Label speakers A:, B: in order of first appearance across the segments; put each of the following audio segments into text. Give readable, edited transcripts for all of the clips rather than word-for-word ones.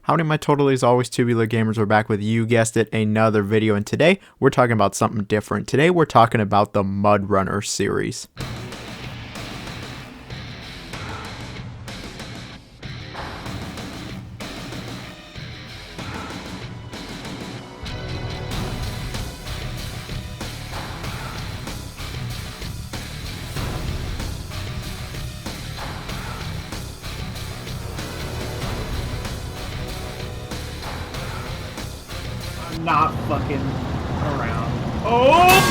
A: Howdy my totally as always tubular gamers, we're back with, you guessed it, another video, and today we're talking about something different. Today we're talking about the Mudrunner series.
B: Not fucking around. Oh!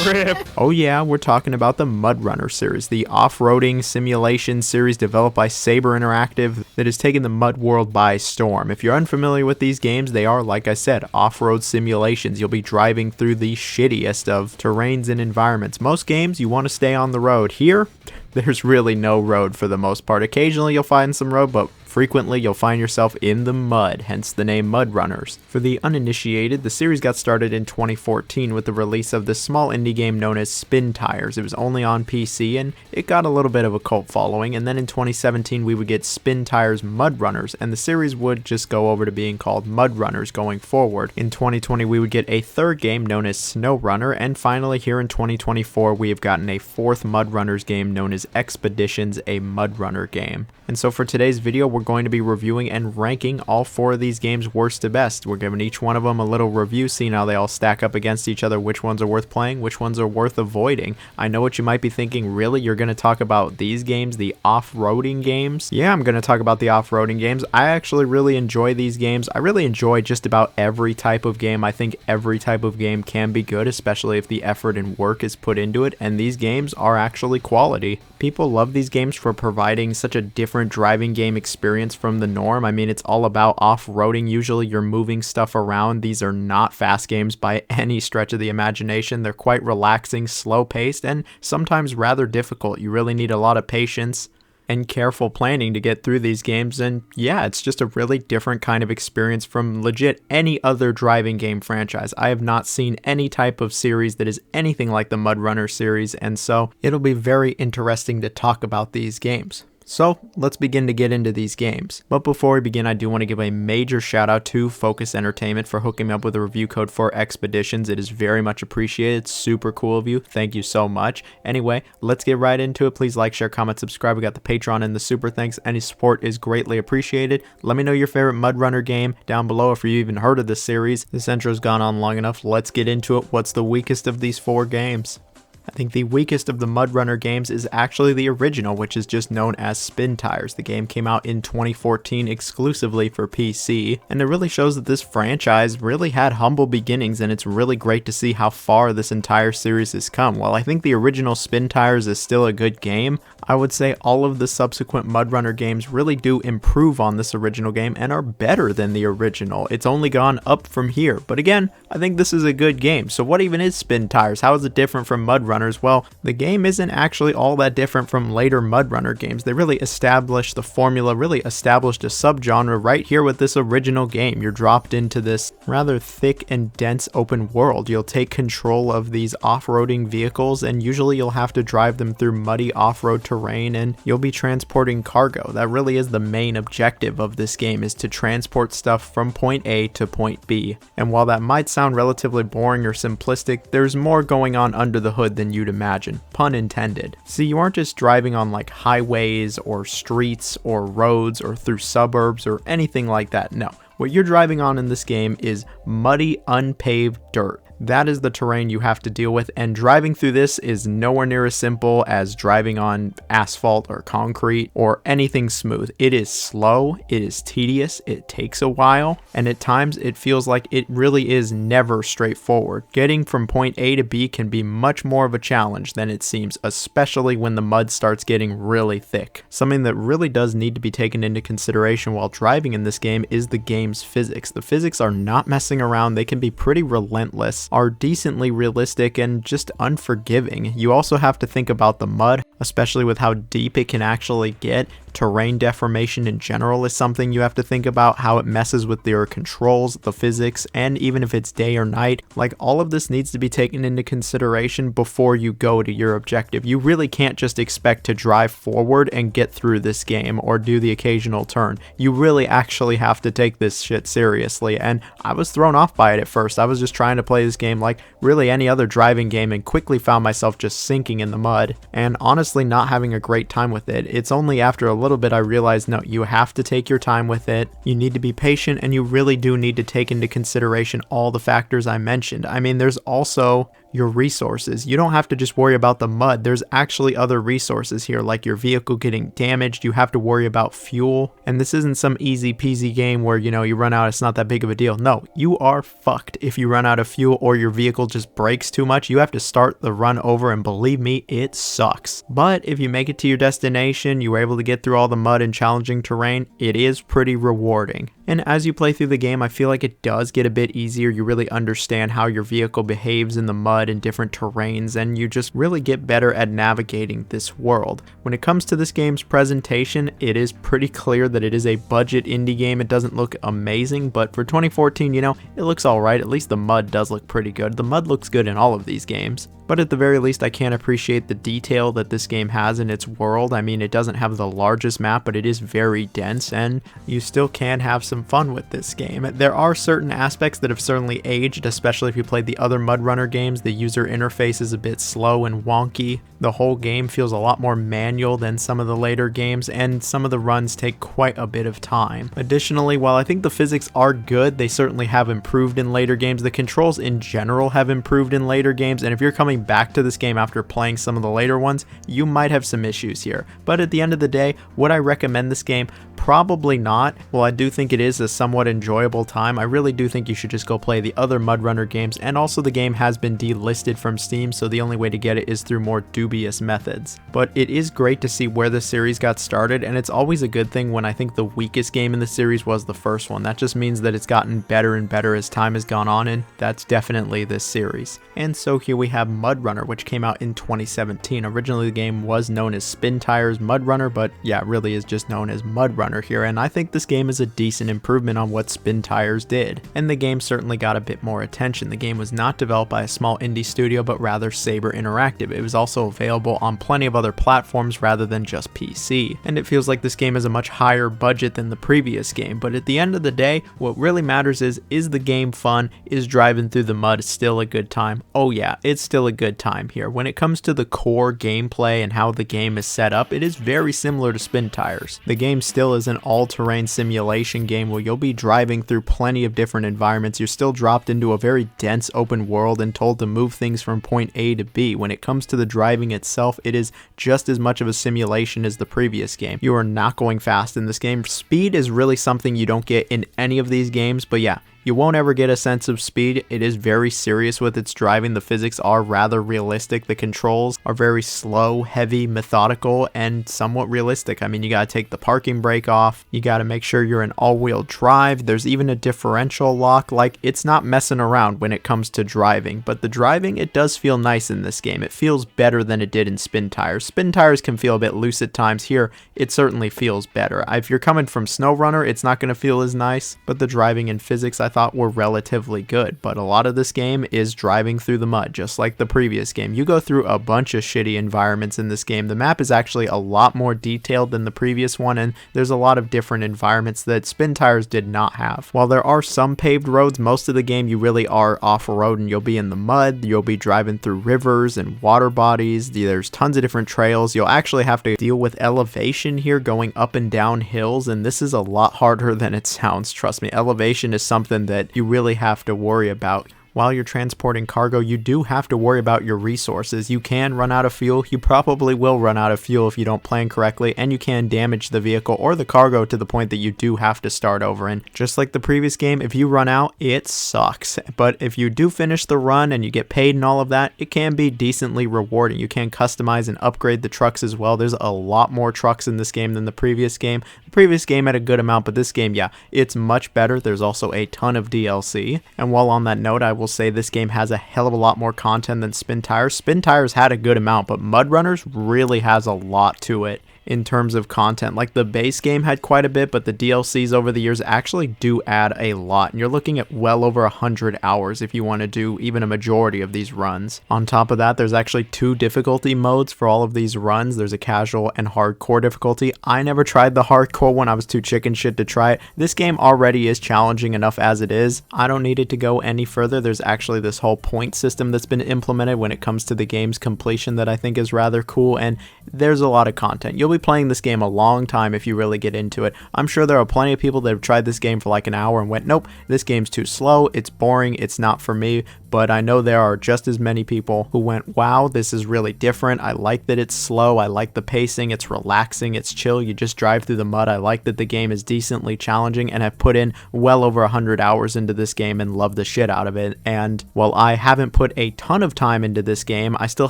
B: Rip.
A: Oh yeah, we're talking about the Mudrunner series, the off-roading simulation series developed by Saber Interactive that has taken the mud world by storm. If you're unfamiliar with these games, they are, like I said, off-road simulations. You'll be driving through the shittiest of terrains and environments. Most games, you want to stay on the road. Here, there's really no road for the most part. Occasionally you'll find some road, but frequently you'll find yourself in the mud, hence the name Mudrunners. For the uninitiated, the series got started in 2014 with the release of this small indie game known as Spintires. It was only on PC and it got a little bit of a cult following, and then in 2017 we would get Spintires Mudrunners, and the series would just go over to being called Mudrunners going forward. In 2020 we would get a third game known as Snowrunner, and finally here in 2024 we have gotten a fourth Mudrunners game known as Expeditions, a Mudrunner game. And so for today's video we're going to be reviewing and ranking all four of these games worst to best. We're giving each one of them a little review, seeing how they all stack up against each other, which ones are worth playing, which ones are worth avoiding. I know what you might be thinking, really? You're going to talk about these games, the off-roading games? Yeah, I'm going to talk about the off-roading games. I actually really enjoy these games. I really enjoy just about every type of game. I think every type of game can be good, especially if the effort and work is put into it, and these games are actually quality. People love these games for providing such a different driving game experience from the norm. I mean, it's all about off-roading. Usually you're moving stuff around. These are not fast games by any stretch of the imagination. They're quite relaxing, slow-paced, and sometimes rather difficult. You really need a lot of patience and careful planning to get through these games, and yeah, it's just a really different kind of experience from legit any other driving game franchise. I have not seen any type of series that is anything like the Mudrunner series, and so it'll be very interesting to talk about these games. So let's begin to get into these games. But before we begin, I do want to give a major shout out to Focus Entertainment for hooking me up with a review code for Expeditions. It is very much appreciated. It's super cool of you. Thank you so much. Anyway, let's get right into it. Please like, share, comment, subscribe. We got the Patreon and the super thanks. Any support is greatly appreciated. Let me know your favorite Mudrunner game down below if you even heard of this series. This intro's gone on long enough. Let's get into it. What's the weakest of these four games? I think the weakest of the Mudrunner games is actually the original, which is just known as Spintires. The game came out in 2014 exclusively for PC, and it really shows that this franchise really had humble beginnings, and it's really great to see how far this entire series has come. While I think the original Spintires is still a good game, I would say all of the subsequent Mudrunner games really do improve on this original game and are better than the original. It's only gone up from here, but again, I think this is a good game. So what even is Spintires? How is it different from Mudrunner? Well, the game isn't actually all that different from later Mudrunner games. They really established the formula, really established a subgenre right here with this original game. You're dropped into this rather thick and dense open world. You'll take control of these off-roading vehicles, and usually you'll have to drive them through muddy off-road terrain, and you'll be transporting cargo. That really is the main objective of this game, is to transport stuff from point A to point B. And while that might sound relatively boring or simplistic, there's more going on under the hood than you'd imagine. Pun intended. See, you aren't just driving on like highways or streets or roads or through suburbs or anything like that. No. What you're driving on in this game is muddy, unpaved dirt. That is the terrain you have to deal with, and driving through this is nowhere near as simple as driving on asphalt or concrete or anything smooth. It is slow, it is tedious, it takes a while, and at times it feels like it really is never straightforward. Getting from point A to B can be much more of a challenge than it seems, especially when the mud starts getting really thick. Something that really does need to be taken into consideration while driving in this game is the game's physics. The physics are not messing around. They can be pretty relentless, are decently realistic, and just unforgiving. You also have to think about the mud, especially with how deep it can actually get. terrain deformation in general is something you have to think about, how it messes with your controls, the physics, and even if it's day or night. Like, all of this needs to be taken into consideration before you go to your objective. You really can't just expect to drive forward and get through this game or do the occasional turn. You really actually have to take this shit seriously, and I was thrown off by it at first. I was just trying to play this game like really any other driving game and quickly found myself just sinking in the mud and honestly not having a great time with it. It's only after a little bit I realized, no, you have to take your time with it. You need to be patient, and you really do need to take into consideration all the factors I mentioned. I mean, there's also your resources. You don't have to just worry about the mud. There's actually other resources here, like your vehicle getting damaged. You have to worry about fuel. And this isn't some easy peasy game where, you know, you run out, it's not that big of a deal. No, you are fucked if you run out of fuel or your vehicle just breaks too much. You have to start the run over, and believe me, it sucks. But if you make it to your destination, you were able to get through all the mud and challenging terrain, it is pretty rewarding. And as you play through the game, I feel like it does get a bit easier. You really understand how your vehicle behaves in the mud and different terrains, and you just really get better at navigating this world. When it comes to this game's presentation, it is pretty clear that it is a budget indie game. It doesn't look amazing, but for 2014, you know, it looks alright. At least the mud does look pretty good. The mud looks good in all of these games. But at the very least, I can appreciate the detail that this game has in its world. I mean, it doesn't have the largest map, but it is very dense, and you still can have some fun with this game. There are certain aspects that have certainly aged, especially if you played the other Mudrunner games. The user interface is a bit slow and wonky. The whole game feels a lot more manual than some of the later games, and some of the runs take quite a bit of time. Additionally, while I think the physics are good, they certainly have improved in later games. The controls in general have improved in later games, and if you're coming back to this game after playing some of the later ones, you might have some issues here. But at the end of the day, would I recommend this game? Probably not. Well, I do think it is a somewhat enjoyable time. I really do think you should just go play the other Mudrunner games, and also the game has been delisted from Steam, so the only way to get it is through more dubious methods. But it is great to see where the series got started, and it's always a good thing when I think the weakest game in the series was the first one. That just means that it's gotten better and better as time has gone on, and that's definitely this series. And so here we have Mudrunner, which came out in 2017. Originally the game was known as Spintires Mudrunner, but yeah, it really is just known as Mudrunner here, and I think this game is a decent improvement on what Spintires did. And the game certainly got a bit more attention. The game was not developed by a small indie studio, but rather Saber Interactive. It was also available on plenty of other platforms rather than just PC. And it feels like this game has a much higher budget than the previous game, but at the end of the day, what really matters is the game fun? Is driving through the mud still a good time? Oh yeah, it's still a good time here. When it comes to the core gameplay and how the game is set up, it is very similar to Spintires. The game still is an all-terrain simulation game where you'll be driving through plenty of different environments. You're still dropped into a very dense open world and told to move things from point A to B. When it comes to the driving itself, it is just as much of a simulation as the previous game. You are not going fast in this game. Speed is really something you don't get in any of these games, but yeah, you won't ever get a sense of speed. It is very serious with its driving. The physics are rather realistic. The controls are very slow, heavy, methodical, and somewhat realistic. I mean, you gotta take the parking brake off. You gotta make sure you're in all-wheel drive. There's even a differential lock. Like, it's not messing around when it comes to driving. But the driving, it does feel nice in this game. It feels better than it did in Spintires. Spintires can feel a bit loose at times. Here, it certainly feels better. If you're coming from Snowrunner, it's not gonna feel as nice. But the driving and physics, I thought were relatively good, but a lot of this game is driving through the mud, just like the previous game. You go through a bunch of shitty environments in this game. The map is actually a lot more detailed than the previous one, and there's a lot of different environments that Spintires did not have. While there are some paved roads, most of the game you really are off-road, and you'll be in the mud, you'll be driving through rivers and water bodies. There's tons of different trails. You'll actually have to deal with elevation here, going up and down hills, and this is a lot harder than it sounds, trust me. Elevation is something that you really have to worry about. While you're transporting cargo, you do have to worry about your resources. You can run out of fuel. You probably will run out of fuel if you don't plan correctly, and you can damage the vehicle or the cargo to the point that you do have to start over. And just like the previous game, if you run out, it sucks. But if you do finish the run and you get paid and all of that, it can be decently rewarding. You can customize and upgrade the trucks as well. There's a lot more trucks in this game than the previous game. The previous game had a good amount, but this game, yeah, it's much better. There's also a ton of DLC. And while on that note, I will say this game has a hell of a lot more content than Spintires. Spintires had a good amount, but Mudrunners really has a lot to it. in terms of content. Like, the base game had quite a bit, but the DLCs over the years actually do add a lot, and you're looking at well over 100 hours if you want to do even a majority of these runs. On top of that, there's actually 2 difficulty modes for all of these runs. There's a casual and hardcore difficulty. I never tried the hardcore one. I was too chicken shit to try it. This game already is challenging enough as it is. I don't need it to go any further. There's actually this whole point system that's been implemented when it comes to the game's completion that I think is rather cool, and there's a lot of content. You'll be playing this game a long time if you really get into it. I'm sure there are plenty of people that have tried this game for like an hour and went, nope, this game's too slow, it's boring, it's not for me. But I know there are just as many people who went, wow, this is really different. I like that it's slow. I like the pacing. It's relaxing. It's chill. You just drive through the mud. I like that the game is decently challenging, and have put in well over 100 hours into this game and love the shit out of it. And while I haven't put a ton of time into this game, I still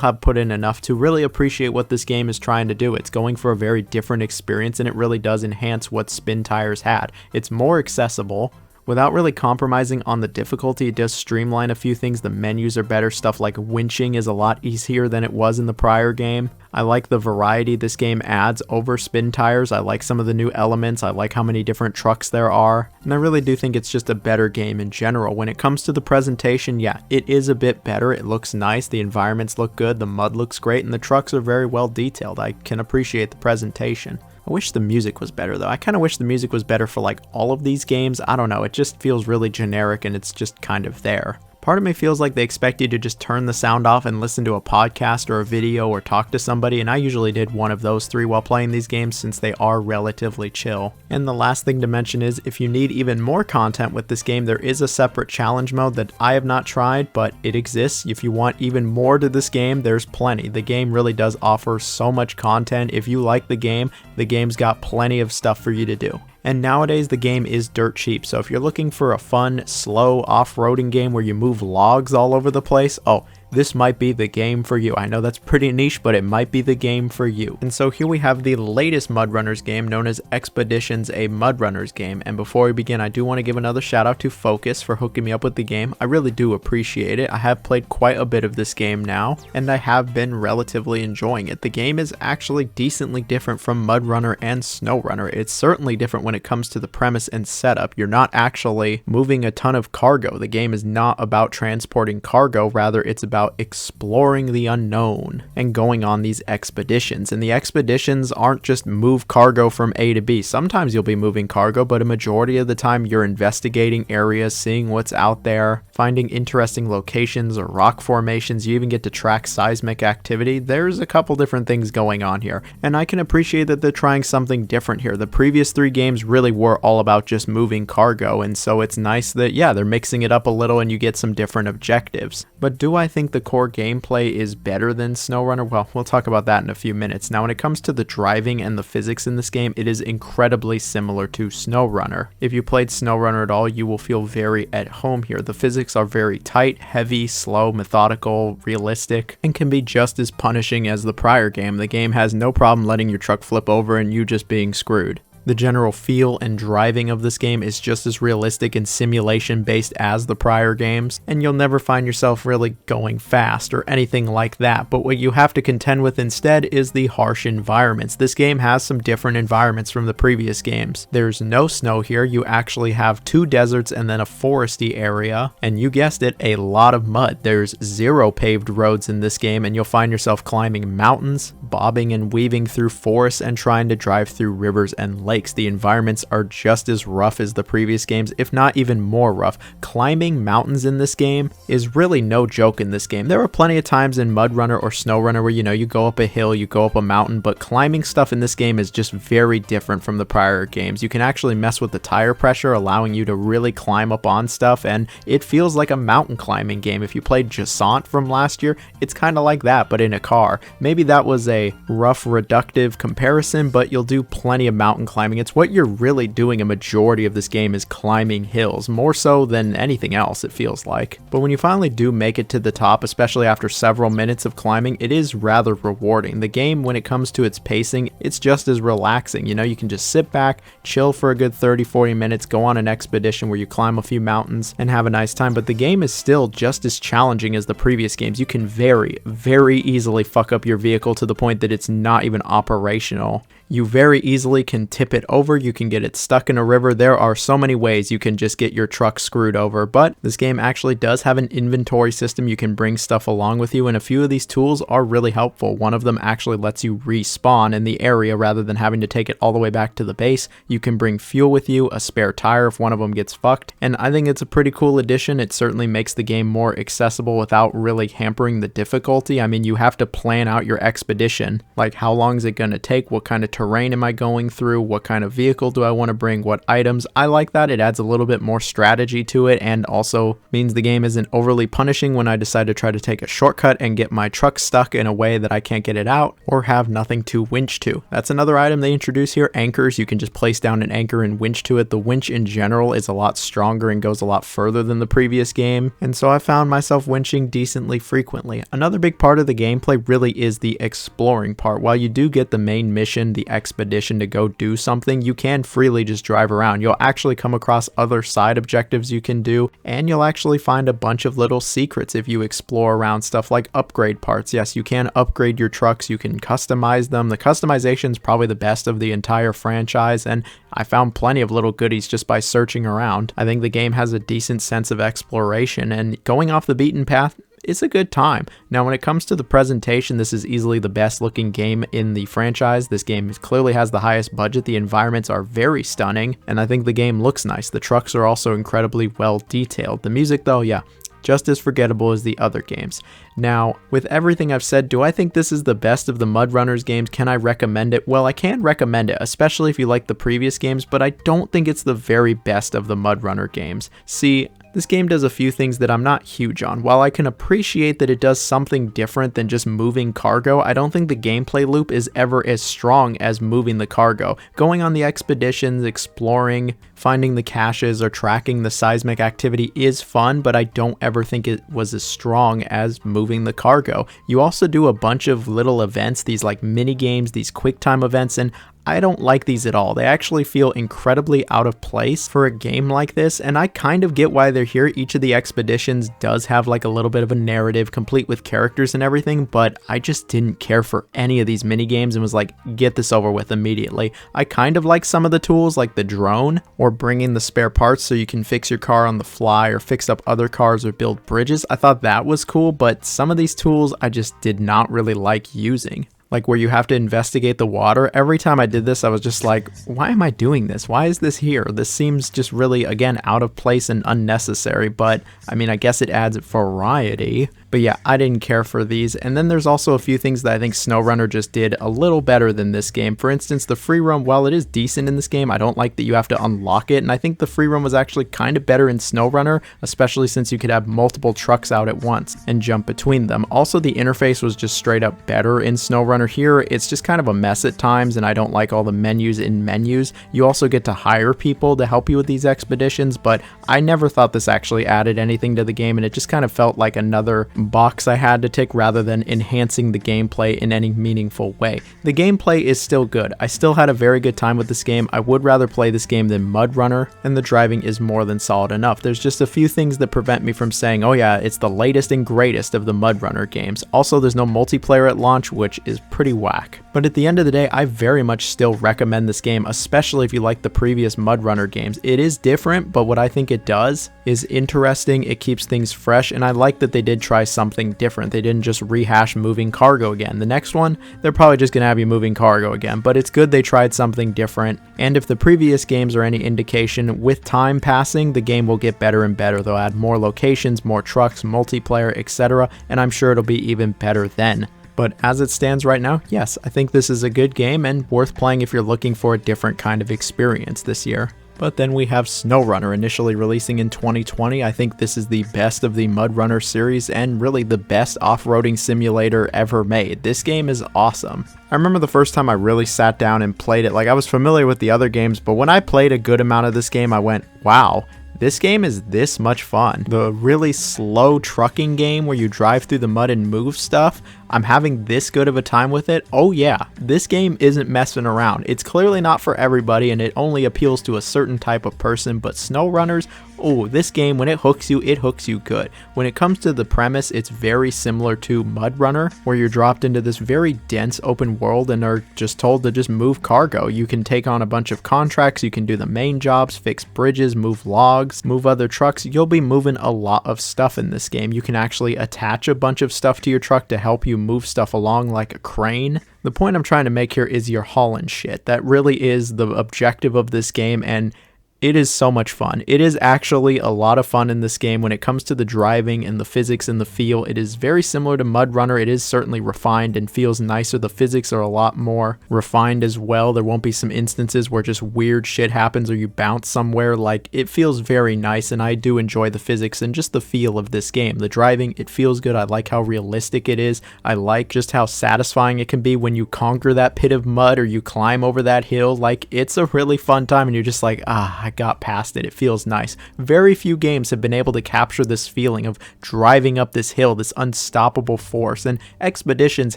A: have put in enough to really appreciate what this game is trying to do. It's going for a very different experience, and it really does enhance what Spintires had. It's more accessible. Without really compromising on the difficulty, it does streamline a few things. The menus are better. Stuff like winching is a lot easier than it was in the prior game. I like the variety this game adds over Spintires. I like some of the new elements. I like how many different trucks there are. And I really do think it's just a better game in general. When it comes to the presentation, yeah, it is a bit better. It looks nice. The environments look good. The mud looks great. And the trucks are very well detailed. I can appreciate the presentation. I wish the music was better though. I kind of wish the music was better for like all of these games. I don't know, it just feels really generic and it's just kind of there. Part of me feels like they expect you to just turn the sound off and listen to a podcast or a video or talk to somebody, and I usually did one of those 3 while playing these games since they are relatively chill. And the last thing to mention is, if you need even more content with this game, there is a separate challenge mode that I have not tried, but it exists. If you want even more to this game, there's plenty. The game really does offer so much content. If you like the game's got plenty of stuff for you to do. And nowadays the game is dirt cheap, so if you're looking for a fun, slow off-roading game where you move logs all over the place, oh, this might be the game for you. I know that's pretty niche, but it might be the game for you. And so here we have the latest Mudrunners game, known as Expeditions, a Mudrunners game. And before we begin, I do want to give another shout out to Focus for hooking me up with the game. I really do appreciate it. I have played quite a bit of this game now, and I have been relatively enjoying it. The game is actually decently different from Mudrunner and Snowrunner. It's certainly different when it comes to the premise and setup. You're not actually moving a ton of cargo. The game is not about transporting cargo, rather it's about exploring the unknown and going on these expeditions. And the expeditions aren't just move cargo from A to B. Sometimes you'll be moving cargo, but a majority of the time you're investigating areas, seeing what's out there, finding interesting locations or rock formations. You even get to track seismic activity. There's a couple different things going on here, and I can appreciate that they're trying something different here. The previous 3 games really were all about just moving cargo, and so it's nice that, yeah, they're mixing it up a little and you get some different objectives. But do I think the core gameplay is better than Snowrunner? Well, we'll talk about that in a few minutes. Now, when it comes to the driving and the physics in this game, it is incredibly similar to Snowrunner. If you played Snowrunner at all, you will feel very at home here. The physics are very tight, heavy, slow, methodical, realistic, and can be just as punishing as the prior game. The game has no problem letting your truck flip over and you just being screwed. The general feel and driving of this game is just as realistic and simulation based as the prior games, and you'll never find yourself really going fast or anything like that. But what you have to contend with instead is the harsh environments. This game has some different environments from the previous games. There's no snow here. You actually have 2 deserts and then a foresty area, and you guessed it, a lot of mud. There's 0 paved roads in this game, and you'll find yourself climbing mountains, bobbing and weaving through forests, and trying to drive through rivers and lakes. The environments are just as rough as the previous games, if not even more rough. Climbing mountains in this game is really no joke in this game. There are plenty of times in Mudrunner or Snowrunner where, you go up a hill, you go up a mountain, but climbing stuff in this game is just very different from the prior games. You can actually mess with the tire pressure, allowing you to really climb up on stuff, and it feels like a mountain climbing game. If you played Jasant from last year, it's kind of like that, but in a car. Maybe that was a rough, reductive comparison, but you'll do plenty of mountain climbing. It's what you're really doing. A majority of this game is climbing hills, more so than anything else, it feels like. But when you finally do make it to the top, especially after several minutes of climbing, it is rather rewarding. The game, when it comes to its pacing, it's just as relaxing. You can just sit back, chill for a good 30-40 minutes, go on an expedition where you climb a few mountains and have a nice time. But the game is still just as challenging as the previous games. You can very, very easily fuck up your vehicle to the point that it's not even operational. You very easily can tip it over, you can get it stuck in a river. There are so many ways you can just get your truck screwed over, but this game actually does have an inventory system. You can bring stuff along with you, and a few of these tools are really helpful. One of them actually lets you respawn in the area rather than having to take it all the way back to the base. You can bring fuel with you, a spare tire if one of them gets fucked, and I think it's a pretty cool addition. It certainly makes the game more accessible without really hampering the difficulty. I mean, you have to plan out your expedition, like how long is it going to take, what kind of terrain am I going through, what kind of vehicle do I want to bring, what items. I like that. It adds a little bit more strategy to it, and also means the game isn't overly punishing when I decide to try to take a shortcut and get my truck stuck in a way that I can't get it out or have nothing to winch to. That's another item they introduce here, anchors. You can just place down an anchor and winch to it. The winch in general is a lot stronger and goes a lot further than the previous game, and so I found myself winching decently frequently. Another big part of the gameplay really is the exploring part. While you do get the main mission, the expedition to go do something, you can freely just drive around. You'll actually come across other side objectives you can do, and you'll actually find a bunch of little secrets if you explore around, stuff like upgrade parts. Yes, you can upgrade your trucks, you can customize them. The customization is probably the best of the entire franchise, and I found plenty of little goodies just by searching around. I think the game has a decent sense of exploration, and going off the beaten path, it's a good time. Now, when it comes to the presentation, this is easily the best looking game in the franchise. This game clearly has the highest budget. The environments are very stunning, and I think the game looks nice. The trucks are also incredibly well detailed. The music, though, yeah, just as forgettable as the other games. Now, with everything I've said, do I think this is the best of the Mudrunners games? Can I recommend it? Well, I can recommend it, especially if you like the previous games, but I don't think it's the very best of the Mudrunner games. See, this game does a few things that I'm not huge on. While I can appreciate that it does something different than just moving cargo, I don't think the gameplay loop is ever as strong as moving the cargo. Going on the expeditions, exploring, finding the caches, or tracking the seismic activity is fun, but I don't ever think it was as strong as moving the cargo. You also do a bunch of little events, these like mini games, these quick time events, and I don't like these at all. They actually feel incredibly out of place for a game like this, and I kind of get why they're here. Each of the expeditions does have like a little bit of a narrative complete with characters and everything, but I just didn't care for any of these mini games and was like, get this over with immediately. I kind of like some of the tools like the drone or bringing the spare parts so you can fix your car on the fly or fix up other cars or build bridges. I thought that was cool, but some of these tools I just did not really like using. Like where you have to investigate the water. Every time I did this, I was just like, why am I doing this? Why is this here? This seems just really, again, out of place and unnecessary, but I mean, I guess it adds variety. But yeah, I didn't care for these. And then there's also a few things that I think Snowrunner just did a little better than this game. For instance, the free roam, while it is decent in this game, I don't like that you have to unlock it. And I think the free roam was actually kind of better in Snowrunner, especially since you could have multiple trucks out at once and jump between them. Also, the interface was just straight up better in Snowrunner. Here, it's just kind of a mess at times, and I don't like all the menus in menus. You also get to hire people to help you with these expeditions, but I never thought this actually added anything to the game, and it just kind of felt like another box I had to tick rather than enhancing the gameplay in any meaningful way. The gameplay is still good. I still had a very good time with this game. I would rather play this game than Mudrunner, and the driving is more than solid enough. There's just a few things that prevent me from saying, oh yeah, it's the latest and greatest of the Mudrunner games. Also, there's no multiplayer at launch, which is pretty whack. But at the end of the day, I very much still recommend this game, especially if you like the previous Mudrunner games. It is different, but what I think it does is interesting. It keeps things fresh, and I like that they did try something different. They didn't just rehash moving cargo again. The next one, they're probably just gonna have you moving cargo again, but it's good they tried something different. And if the previous games are any indication, with time passing, the game will get better and better. They'll add more locations, more trucks, multiplayer, etc., and I'm sure it'll be even better then. But as it stands right now, yes, I think this is a good game and worth playing if you're looking for a different kind of experience this year. But then we have Snowrunner, initially releasing in 2020. I think this is the best of the Mudrunner series and really the best off-roading simulator ever made. This game is awesome. I remember the first time I really sat down and played it. Like, I was familiar with the other games, but when I played a good amount of this game, I went, wow, this game is this much fun. The really slow trucking game where you drive through the mud and move stuff, I'm having this good of a time with it. Oh yeah, this game isn't messing around. It's clearly not for everybody and it only appeals to a certain type of person, but SnowRunners, oh, this game, when it hooks you good. When it comes to the premise, it's very similar to Mudrunner, where you're dropped into this very dense open world and are just told to just move cargo. You can take on a bunch of contracts, you can do the main jobs, fix bridges, move logs, move other trucks. You'll be moving a lot of stuff in this game. You can actually attach a bunch of stuff to your truck to help you move stuff along like a crane. The point I'm trying to make here is you're hauling shit. That really is the objective of this game, and it is so much fun. It is actually a lot of fun in this game when it comes to the driving and the physics and the feel. It is very similar to Mudrunner. It is certainly refined and feels nicer. The physics are a lot more refined as well. There won't be some instances where just weird shit happens or you bounce somewhere. Like, it feels very nice, and I do enjoy the physics and just the feel of this game. The driving, it feels good. I like how realistic it is. I like just how satisfying it can be when you conquer that pit of mud or you climb over that hill. Like, it's a really fun time, and you're just like, I got past it. It feels nice. Very few games have been able to capture this feeling of driving up this hill, this unstoppable force, and Expeditions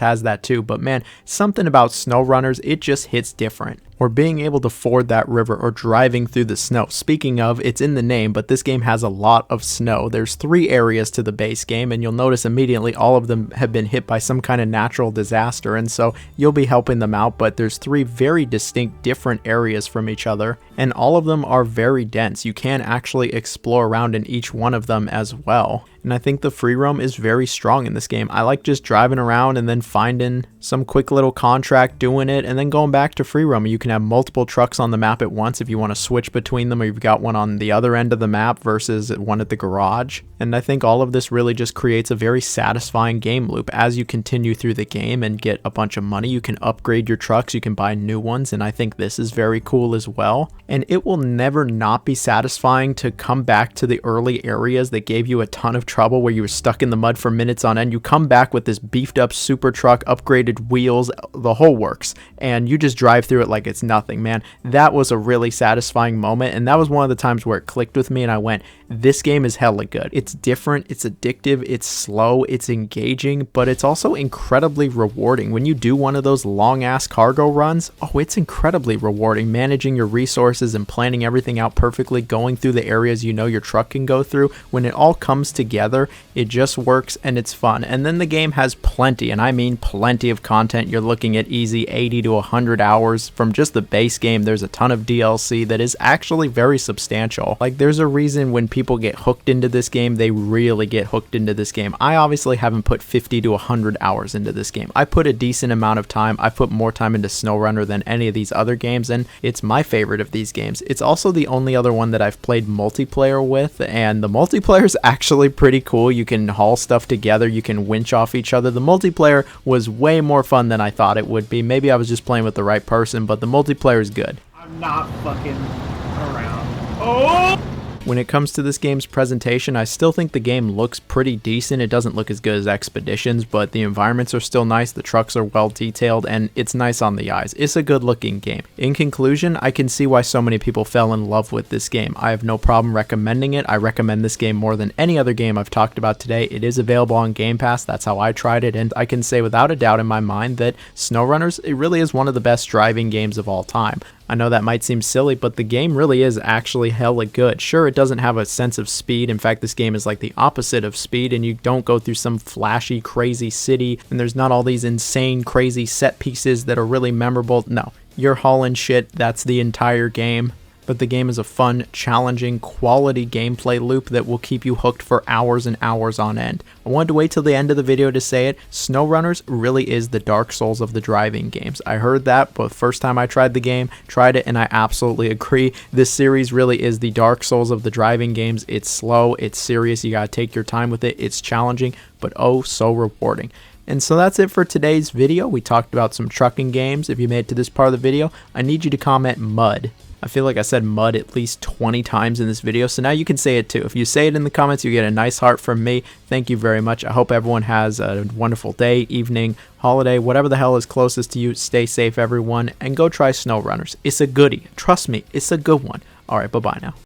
A: has that too, but man, something about SnowRunners, it just hits different. Or being able to ford that river or driving through the snow. Speaking of, it's in the name, but this game has a lot of snow. There's 3 areas to the base game, and you'll notice immediately all of them have been hit by some kind of natural disaster, and so you'll be helping them out, but there's 3 very distinct different areas from each other, and all of them are very dense. You can actually explore around in each one of them as well. And I think the free roam is very strong in this game. I like just driving around and then finding some quick little contract, doing it, and then going back to free roam. You can have multiple trucks on the map at once if you want to switch between them, or you've got one on the other end of the map versus one at the garage. And I think all of this really just creates a very satisfying game loop. As you continue through the game and get a bunch of money, you can upgrade your trucks, you can buy new ones, and I think this is very cool as well. And it will never not be satisfying to come back to the early areas that gave you a ton of trouble, where you were stuck in the mud for minutes on end. You come back with this beefed up super truck, upgraded wheels, the whole works, and you just drive through it like it's nothing, man. That was a really satisfying moment, and that was one of the times where it clicked with me and I went, this game is hella good. It's different, it's addictive, it's slow, it's engaging, but it's also incredibly rewarding. When you do one of those long ass cargo runs, oh, it's incredibly rewarding, managing your resources and planning everything out perfectly, going through the areas you know your truck can go through. When it all comes together, it just works and it's fun. And then the game has plenty, and I mean plenty of content. You're looking at easy 80 to 100 hours from just the base game. There's a ton of DLC that is actually very substantial. Like, there's a reason when people get hooked into this game, they really get hooked into this game. I obviously haven't put 50 to 100 hours into this game. I put a decent amount of time. I put more time into Snowrunner than any of these other games, and it's my favorite of these games. It's also the only other one that I've played multiplayer with, and the multiplayer is actually pretty cool. You can haul stuff together, you can winch off each other. The multiplayer was way more fun than I thought it would be. Maybe I was just playing with the right person, but the multiplayer is good.
B: I'm not fucking around. Oh!
A: When it comes to this game's presentation, I still think the game looks pretty decent. It doesn't look as good as Expeditions, but the environments are still nice, the trucks are well detailed, and it's nice on the eyes. It's a good looking game. In conclusion, I can see why so many people fell in love with this game. I have no problem recommending it. I recommend this game more than any other game I've talked about today. It is available on Game Pass, that's how I tried it, and I can say without a doubt in my mind that SnowRunners, it really is one of the best driving games of all time. I know that might seem silly, but the game really is actually hella good. Sure, it doesn't have a sense of speed. In fact, this game is like the opposite of speed, and you don't go through some flashy, crazy city, and there's not all these insane, crazy set pieces that are really memorable. No, you're hauling shit. That's the entire game. But the game is a fun, challenging, quality gameplay loop that will keep you hooked for hours and hours on end. I wanted to wait till the end of the video to say it. SnowRunners really is the Dark Souls of the driving games. I heard that, but first time I tried the game, tried it, and I absolutely agree. This series really is the Dark Souls of the driving games. It's slow, it's serious, you gotta take your time with it, it's challenging, but oh so rewarding. And so that's it for today's video. We talked about some trucking games. If you made it to this part of the video, I need you to comment mud. I feel like I said mud at least 20 times in this video, so now you can say it too. If you say it in the comments, you get a nice heart from me. Thank you very much. I hope everyone has a wonderful day, evening, holiday, whatever the hell is closest to you. Stay safe, everyone, and go try SnowRunners. It's a goodie. Trust me, it's a good one. All right, bye-bye now.